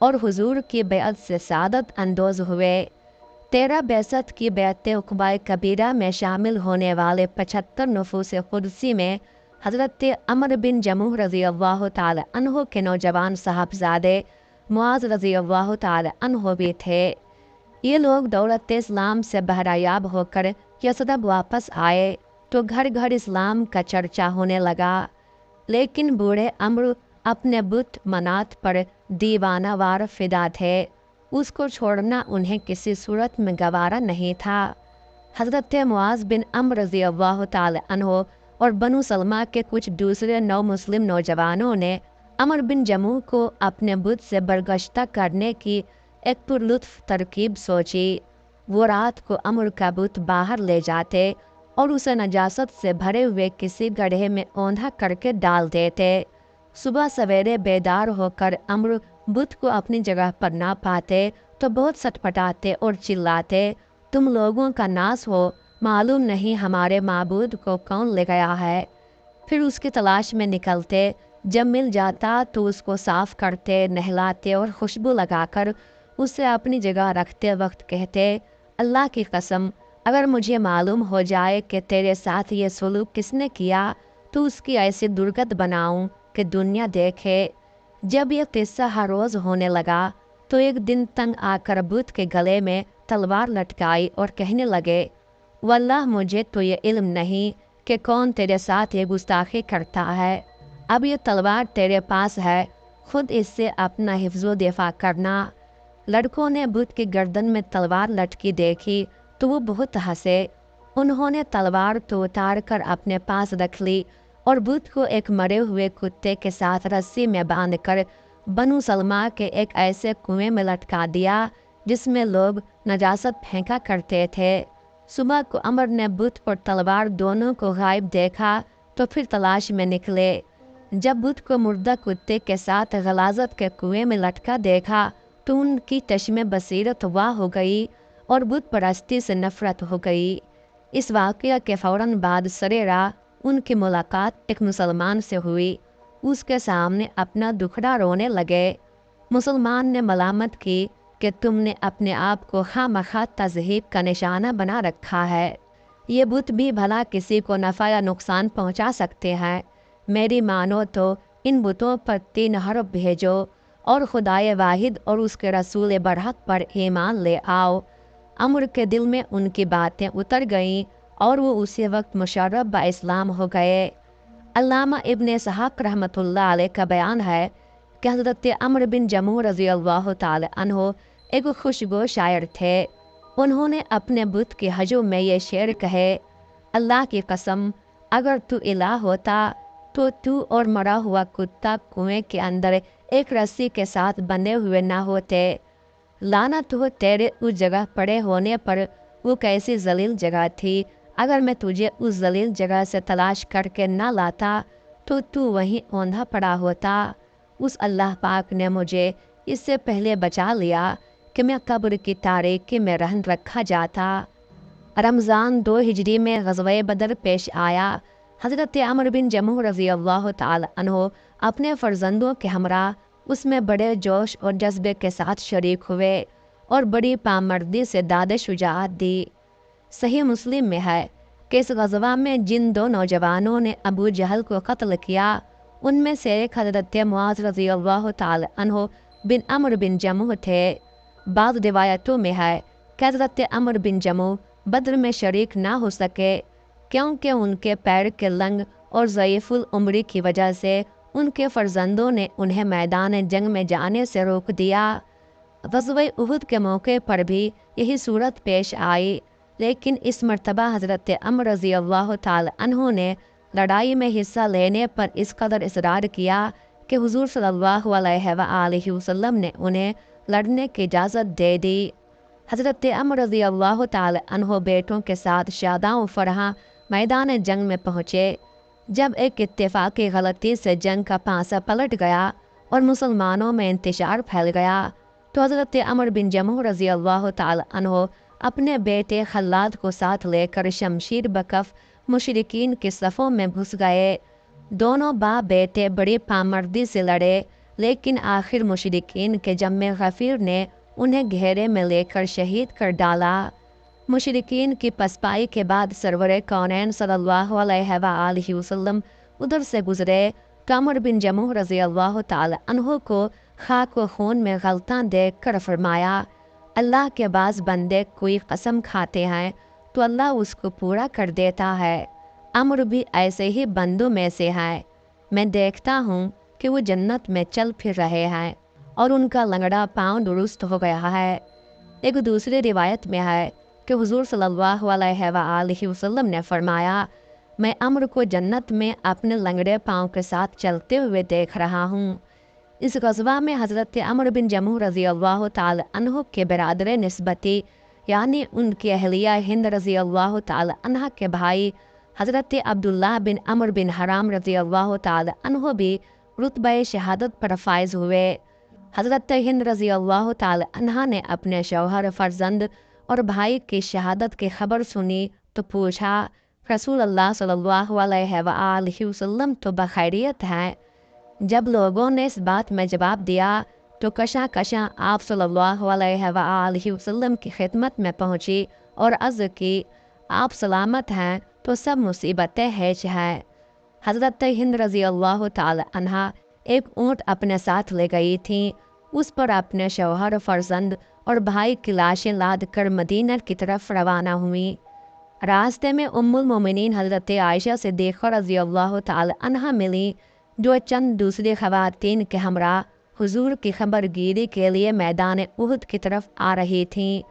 اور حضور کی بیعت سے سعادت اندوز ہوئے۔ 13 بعثت کی بیعت عقبہ کبیرہ میں شامل ہونے والے 75 نفوس قدسی میں حضرت عمرو بن جموح رضی اللہ تعالی عنہ کے نوجوان صاحبزادے معاذ رضی اللہ تعالی عنہ بھی تھے۔ یہ لوگ دولت اسلام سے بہرایاب ہو کر یثرب واپس آئے تو گھر گھر اسلام کا چرچا ہونے لگا، لیکن بوڑھے عمرو اپنے بت منات پر دیوانہ وار فدا تھے، اس کو چھوڑنا انہیں کسی صورت میں گوارا نہیں تھا۔ حضرت معاذ بن عمرو رضی اللہ تعالی عنہ اور بنو سلمہ کے کچھ دوسرے نو مسلم نوجوانوں نے عمرو بن جموح کو اپنے بت سے برگشتہ کرنے کی ایک پرلطف ترکیب سوچی۔ وہ رات کو عمرو کا بت باہر لے جاتے اور اسے نجاست سے بھرے ہوئے کسی گڑھے میں اوندھا کر کے ڈال دیتے۔ صبح سویرے بیدار ہو کر عمرو بت کو اپنی جگہ پر نہ پاتے تو بہت سٹپٹاتے اور چلاتے، تم لوگوں کا ناس ہو، معلوم نہیں ہمارے معبود کو کون لے گیا ہے۔ پھر اس کی تلاش میں نکلتے، جب مل جاتا تو اس کو صاف کرتے، نہلاتے اور خوشبو لگا کر اسے اپنی جگہ رکھتے وقت کہتے، اللہ کی قسم اگر مجھے معلوم ہو جائے کہ تیرے ساتھ یہ سلوک کس نے کیا تو اس کی ایسی درگت بناؤں کہ دنیا دیکھے۔ جب یہ قصہ ہر روز ہونے لگا تو ایک دن تنگ آ کر بت کے گلے میں تلوار لٹکائی اور کہنے لگے، واللہ مجھے تو یہ علم نہیں کہ کون تیرے ساتھ یہ گستاخی کرتا ہے، اب یہ تلوار تیرے پاس ہے، خود اس سے اپنا حفظ و دفاع کرنا۔ لڑکوں نے بت کی گردن میں تلوار لٹکی دیکھی تو وہ بہت ہنسے، انہوں نے تلوار تو اتار کر اپنے پاس رکھ لی اور بت کو ایک مرے ہوئے کتے کے ساتھ رسی میں باندھ کر بنو سلمہ کے ایک ایسے کنویں میں لٹکا دیا جس میں لوگ نجاست پھینکا کرتے تھے۔ صبح کو عمرو نے بت اور تلوار دونوں کو غائب دیکھا تو پھر تلاش میں نکلے۔ جب بت کو مردہ کتے کے ساتھ غلاظت کے کنویں میں لٹکا دیکھا تو ان کی چشم بصیرت واہ ہو گئی اور بت پرستی سے نفرت ہو گئی۔ اس واقعہ کے فوراً بعد سرے راہ ان کی ملاقات ایک مسلمان سے ہوئی، اس کے سامنے اپنا دکھڑا رونے لگے۔ مسلمان نے ملامت کی کہ تم نے اپنے آپ کو خواہ مخواہ تذہیب کا نشانہ بنا رکھا ہے، یہ بت بھی بھلا کسی کو نفع یا نقصان پہنچا سکتے ہیں، میری مانو تو ان بتوں پر 3 حرف بھیجو اور خدائے واحد اور اس کے رسول برحق پر ایمان لے آؤ۔ عمرو کے دل میں ان کی باتیں اتر گئیں اور وہ اسی وقت مشرف با اسلام ہو گئے۔ علامہ ابن اسحاق رحمۃ اللہ علیہ کا بیان ہے کہ حضرت عمرو بن جموح رضی اللہ تعالی عنہ ایک خوشگو شاعر تھے۔ انہوں نے اپنے بت کے ہجوم میں یہ شعر کہے، اللہ کی قسم اگر تو الہ ہوتا تو اور مرا ہوا کتا کنویں کے اندر ایک رسی کے ساتھ بندھے ہوئے نہ ہوتے، لعنت ہو تیرے اس جگہ پڑے ہونے پر، وہ کیسی ذلیل جگہ تھی، اگر میں تجھے اس ذلیل جگہ سے تلاش کر کے نہ لاتا تو وہیں اوندھا پڑا ہوتا۔ اس اللہ پاک نے مجھے اس سے پہلے بچا لیا کہ میں قبر کی تاریکی میں رہن رکھا جاتا۔ رمضان 2 ہجری میں غزوہ بدر پیش آیا۔ حضرت عمرو بن جموح رضی اللہ تعالی عنہ اپنے فرزندوں کے ہمراہ اس میں بڑے جوش اور جذبے کے ساتھ شریک ہوئے اور بڑی پامردی سے داد شجاعت دی۔ صحیح مسلم میں ہے کہ اس غزوہ میں جن 2 نوجوانوں نے ابو جہل کو قتل کیا ان میں سے ایک حضرت معاذ رضی اللہ تعالی عنہ بن عمرو بن جموح تھے۔ بعض روایتوں میں ہے کہ حضرت عمرو بن جموح بدر میں شریک نہ ہو سکے کیونکہ ان کے پیر کے لنگ اور ضعیف العمری کی وجہ سے ان کے فرزندوں نے انہیں میدان جنگ میں جانے سے روک دیا۔ غزوہ احد کے موقع پر بھی یہی صورت پیش آئی، لیکن اس مرتبہ حضرت عمرو رضی اللہ تعالی عنہ نے لڑائی میں حصہ لینے پر اس قدر اصرار کیا کہ حضور صلی اللہ علیہ وآلہ وسلم نے انہیں لڑنے کی اجازت دے دی۔ حضرت عمرو رضی اللہ تعالی عنہ بیٹوں کے ساتھ شاداں و فرحاں میدان جنگ میں پہنچے۔ جب ایک اتفاقی غلطی سے جنگ کا پانسا پلٹ گیا اور مسلمانوں میں انتشار پھیل گیا تو حضرت عمرو بن جموح رضی اللہ تعالی عنہ اپنے بیٹے خلاد کو ساتھ لے کر شمشیر بکف مشرکین کے صفوں میں گھس گئے۔ دونوں باپ بیٹے بڑی پامردی سے لڑے، لیکن آخر مشرکین کے جم غفیر نے انہیں گھیرے میں لے کر شہید کر ڈالا۔ مشرکین کی پسپائی کے بعد سرور کونین صلی اللہ علیہ وآلہ وسلم ادھر سے گزرے تو عمرو بن جموح رضی اللہ تعالی عنہ کو خاک و خون میں غلطاں دیکھ کر فرمایا، اللہ کے بعض بندے کوئی قسم کھاتے ہیں تو اللہ اس کو پورا کر دیتا ہے، عمرو بھی ایسے ہی بندوں میں سے ہے، میں دیکھتا ہوں کہ وہ جنت میں چل پھر رہے ہیں اور ان کا لنگڑا پاؤں درست ہو گیا ہے۔ ایک دوسری روایت میں ہے کہ حضور صلی اللہ علیہ وآلہ وسلم نے فرمایا، میں عمرو کو جنت میں اپنے لنگڑے پاؤں کے ساتھ چلتے ہوئے دیکھ رہا ہوں۔ اس غزوہ میں حضرت عمرو بن جموح رضی اللہ تعالی عنہ کے برادر نسبتی یعنی ان کی اہلیہ ہند رضی اللہ تعالی عنہ کے بھائی حضرت عبداللہ بن عمرو بن حرام رضی اللہ تعالی عنہ بھی رتبہ شہادت پر فائز ہوئے۔ حضرت ہند رضی اللہ تعالی عنہ نے اپنے شوہر، فرزند اور بھائی کی شہادت کی خبر سنی تو پوچھا، رسول اللہ صلی اللہ علیہ وآلہ وسلم تو بخیریت ہیں؟ جب لوگوں نے اس بات میں جواب دیا تو کشاں کشاں آپ صلی اللہ علیہ وآلہ وسلم کی خدمت میں پہنچی اور عرض کی، آپ سلامت ہیں تو سب مصیبتیں ہیچ ہیں۔ حضرت ہند رضی اللہ تعالی عنہ ایک اونٹ اپنے ساتھ لے گئی تھیں، اس پر اپنے شوہر، فرزند اور بھائی کی لاشیں لاد کر مدینہ کی طرف روانہ ہوئیں۔ راستے میں ام المومنین حضرت عائشہ صدیقہ رضی اللہ تعالی عنہ ملی، جو چند دوسری خواتین کے ہمراہ حضور کی خبر گیری کے لیے میدان احد کی طرف آ رہی تھیں۔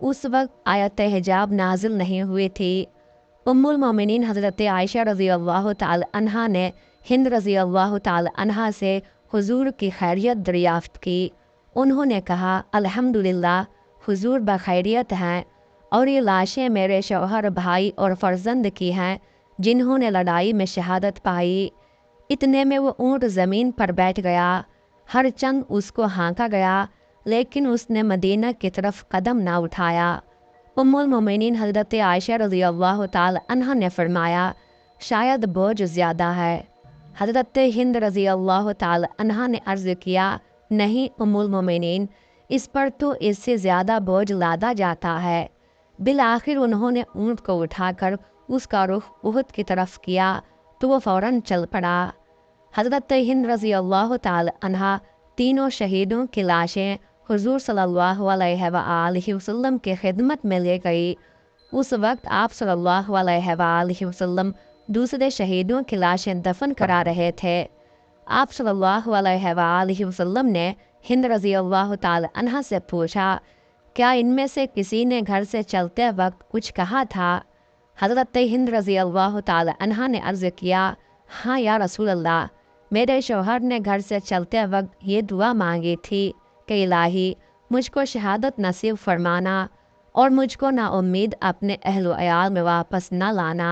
اس وقت آیت حجاب نازل نہیں ہوئی تھی۔ ام المومنین حضرت عائشہ رضی اللہ تعالی عنہ نے ہند رضی اللہ تعالی عنہ سے حضور کی خیریت دریافت کی۔ انہوں نے کہا، الحمدللہ حضور بخیریت ہیں اور یہ لاشیں میرے شوہر، بھائی اور فرزند کی ہیں جنہوں نے لڑائی میں شہادت پائی۔ اتنے میں وہ اونٹ زمین پر بیٹھ گیا، ہر چند اس کو ہانکا گیا لیکن اس نے مدینہ کی طرف قدم نہ اٹھایا۔ ام المومنین حضرت عائشہ رضی اللہ تعالی عنہ نے فرمایا، شاید بوجھ زیادہ ہے۔ حضرت ہند رضی اللہ تعالی عنہ نے عرض کیا، نہیں ام المومنین، اس پر تو اس سے زیادہ بوجھ لادا جاتا ہے۔ بالآخر انہوں نے اونٹ کو اٹھا کر اس کا رخ احد کی طرف کیا تو وہ فوراً چل پڑا۔ حضرت ہند رضی اللہ تعالی عنہ تینوں شہیدوں کی لاشیں حضور صلی اللہ علیہ وآلہ وسلم کی خدمت میں لے گئی۔ اس وقت آپ صلی اللہ علیہ وآلہ وسلم دوسرے شہیدوں کی لاشیں دفن کرا رہے تھے۔ آپ صلی اللہ علیہ وآلہ وسلم نے ہند رضی اللہ تعالی عنہ سے پوچھا، کیا ان میں سے کسی نے گھر سے چلتے وقت کچھ کہا تھا؟ حضرت ہند رضی اللہ تعالی عنہ نے عرض کیا، ہاں یا رسول اللہ، میرے شوہر نے گھر سے چلتے وقت یہ دعا مانگی تھی کہ الہی مجھ کو شہادت نصیب فرمانا اور مجھ کو نا امید اپنے اہل و عیال میں واپس نہ لانا۔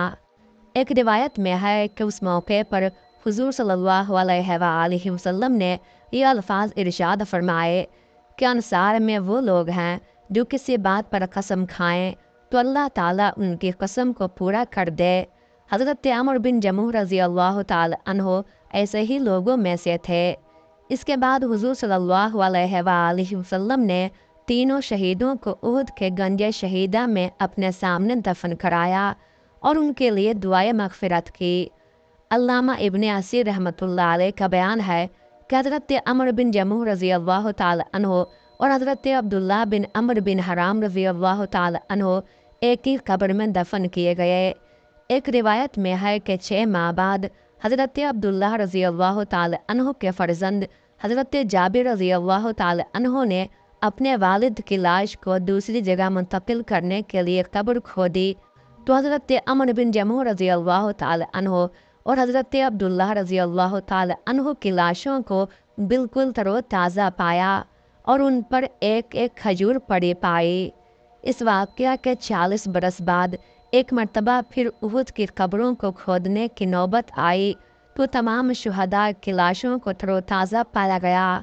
ایک روایت میں ہے کہ اس موقع پر حضور صلی اللہ علیہ وآلہ وسلم نے یہ الفاظ ارشاد فرمائے کہ انصار میں وہ لوگ ہیں جو کسی بات پر قسم کھائیں تو اللہ تعالیٰ ان کی قسم کو پورا کر دے۔ حضرت عمرو بن جموح رضی اللہ تعالی عنہ ایسے ہی لوگوں میں سے تھے۔ اس کے بعد حضور صلی اللہ علیہ وآلہ وسلم نے تینوں شہیدوں کو احد کے گنج شہیدہ میں اپنے سامنے دفن کرایا اور ان کے لیے دعائے مغفرت کی۔ علامہ ابن اسیر رحمۃ اللہ علیہ کا بیان ہے کہ حضرت عمرو بن جموح رضی اللہ تعالی عنہ اور حضرت عبداللہ بن عمرو بن حرام رضی اللہ تعالی عنہ ایک ہی قبر میں دفن کیے گئے۔ ایک روایت میں ہے کہ 6 ماہ بعد حضرت عبداللہ رضی اللہ تعالی عنہ کے فرزند حضرت جابر رضی اللہ تعالی عنہ نے اپنے والد کی لاش کو دوسری جگہ منتقل کرنے کے لیے قبر کھودی تو حضرت عمرو بن جموح رضی اللہ تعالی عنہ اور حضرت عبداللہ رضی اللہ تعالی عنہ کی لاشوں کو بالکل تر و تازہ پایا اور ان پر ایک ایک کھجور پڑی پائی۔ اس واقعہ کے 40 برس بعد ایک مرتبہ پھر احد کی قبروں کو کھودنے کی نوبت آئی تو تمام شہداء کی لاشوں کو تر و تازہ پایا گیا۔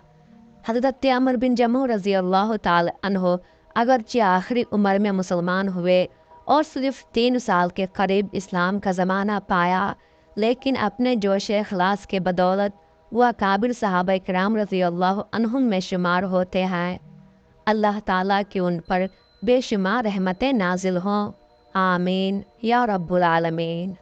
حضرت عمرو بن جموح رضی اللہ تعالی عنہ اگرچہ آخری عمر میں مسلمان ہوئے اور صرف 3 سال کے قریب اسلام کا زمانہ پایا، لیکن اپنے جوش اخلاص کے بدولت وہ اکابر صحابہ کرام رضی اللہ عنہم میں شمار ہوتے ہیں۔ اللہ تعالیٰ کی ان پر بے شمار رحمتیں نازل ہوں، آمین یا رب العالمین۔